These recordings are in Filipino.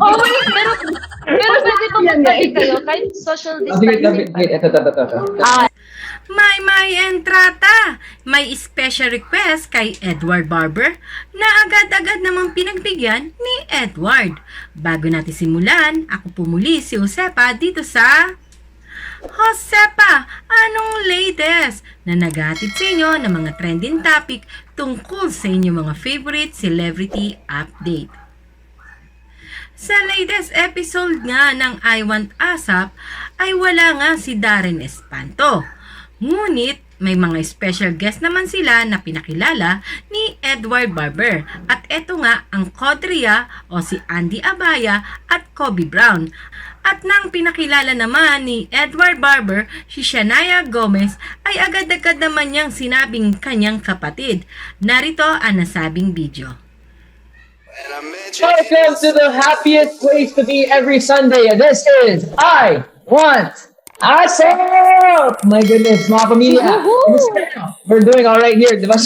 Oh, wait, pero pwede ba magtabi kayo kahit social distancing? May entrata! May special request kay Edward Barber na agad-agad namang pinagbigyan ni Edward. Bago natin simulan, ako po muli si Josepa dito sa Josepa, anong latest na naghatid sa inyo ng mga trending topic tungkol sa inyong mga favorite celebrity update. Sa latest episode nga ng I Want ASAP ay wala nga si Darren Espanto. Ngunit may mga special guest naman sila na pinakilala ni Edward Barber. At eto nga ang Kodria o si Andy Abaya at Kobe Brown. At nang pinakilala naman ni Edward Barber, si Shania Gomez ay agad-agad naman niyang sinabing kanyang kapatid. Narito ang nasabing video. Welcome to the happiest place to be every Sunday. This is I Want ASAP! My goodness, mga pamilya. We're doing all right here. Diba?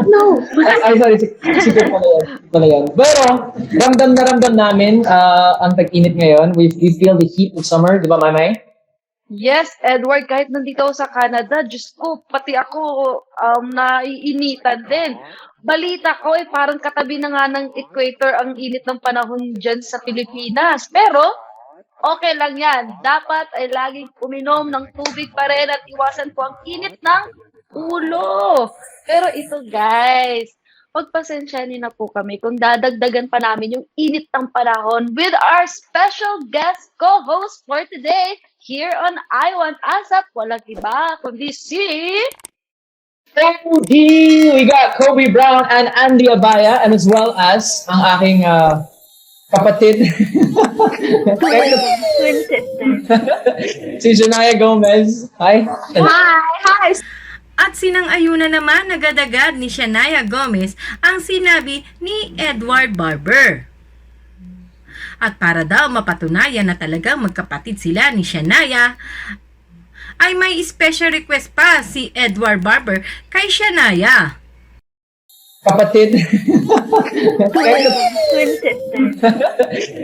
No. Ay, sorry. Sige pala yan. Pero, ramdam na ramdam namin ang tag-init ngayon. We feel the heat of summer. Diba, Mamay? Yes, Edward, kahit nandito ako sa Canada, Diyos ko, pati ako naiinitan din. Balita ko parang katabi na nga ng equator ang init ng panahon dyan sa Pilipinas. Pero, okay lang yan. Dapat ay laging uminom ng tubig pa rin at iwasan po ang init ng ulo. Pero ito guys, pagpasensyanin na po kami kung dadagdagan pa namin yung init ng panahon with our special guest co-host for today here on I Want ASAP. Walang iba kundi si... Cody! We got Kobe Brown and Andy Abaya, and as well as ang aking kapatid. Si Shania Gomez. Hi. Hi! At sinang-ayuna naman agad-agad ni Shania Gomez ang sinabi ni Edward Barber. At para daw mapatunayan na talagang magkapatid sila ni Shania, ay may special request pa si Edward Barber kay Shania. Kapatid.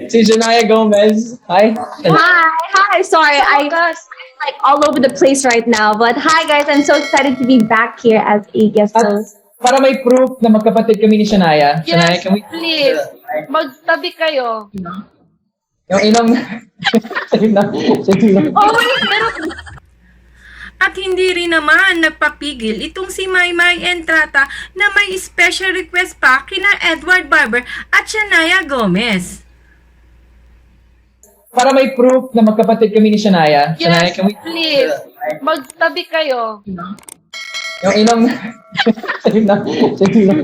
Si Shania Gomez. Hi. Hi. Sorry, I'm like all over the place right now. But hi, guys. I'm so excited to be back here as a guest At host. para may proof na magkapatid kami ni Shania. Shania, Yes, can we... please. Magtabi kayo. Yung inom... Oh, wait, At hindi rin naman nagpapigil itong si Maymay Entrata na may special request pa kina Edward Barber at Shania Gomez. Para may proof na magkapatid kami ni Shania. Shania, yes, can we... please. Magtabi kayo. Yung inom...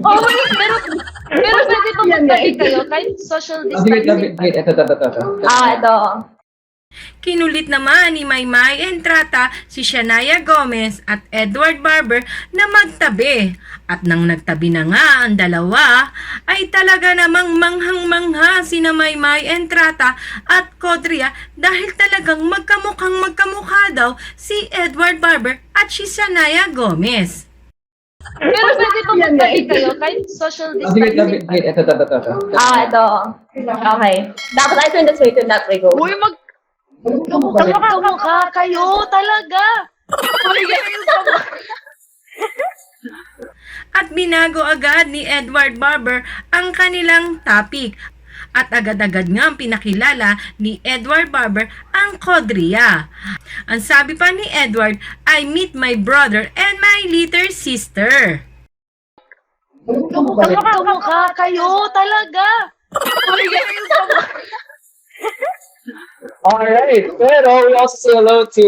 Oh, wait, pero pwede ba magtabi kayo kahit social distancing? Ito. Ito. Kinulit naman ni Maymay Entrata si Shania Gomez at Edward Barber na magtabi. At nang nagtabi na nga ang dalawa, ay talaga namang manghang-mangha sina Maymay Entrata at Kodria dahil talagang magkamukhang magkamukha daw si Edward Barber at si Shania Gomez. Pero pwede ba magtabi kayo kahit social distancing? Ito. Okay. Dapat I turn this way to that way go. Uy, kamukha kayo talaga. At binago agad ni Edward Barber ang kanilang topic. At agad-agad nga pinakilala ni Edward Barber ang Kodria. Ang sabi pa ni Edward, I meet my brother and my little sister. Kamukha kayo talaga. All right. Pero we also say hello to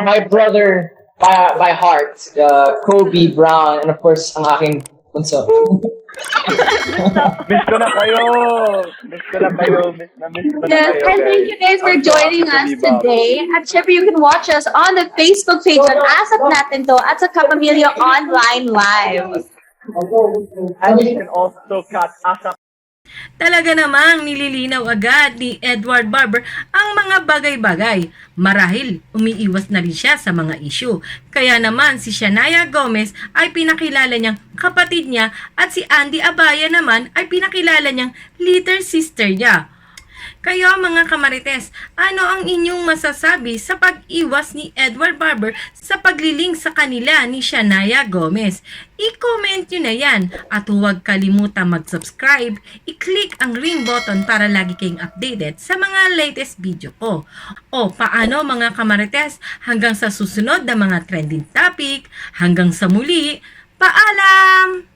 my brother by heart, Kobe Brown, and of course, ang aking bunso. Miss ko na kayo. Miss ko na kayo. Miss na Yes, kayo. and thank you guys for joining us today. At syempre, you can watch us on the Facebook page on ASAP natin to at sa Kapamilya Online Live. And you can also catch ASAP Talaga namang nililinaw agad ni Edward Barber ang mga bagay-bagay. Marahil umiiwas na rin siya sa mga issue. Kaya naman si Shania Gomez ay pinakilala niyang kapatid niya at si Andy Abaya naman ay pinakilala niyang little sister niya. Kayo mga kamarites, ano ang inyong masasabi sa pag-iwas ni Edward Barber sa pagliling sa kanila ni Shania Gomez? I-comment nyo na yan at huwag kalimutang mag-subscribe, i-click ang ring button para lagi kayong updated sa mga latest video ko. O paano mga kamarites, hanggang sa susunod na mga trending topic, hanggang sa muli, paalam!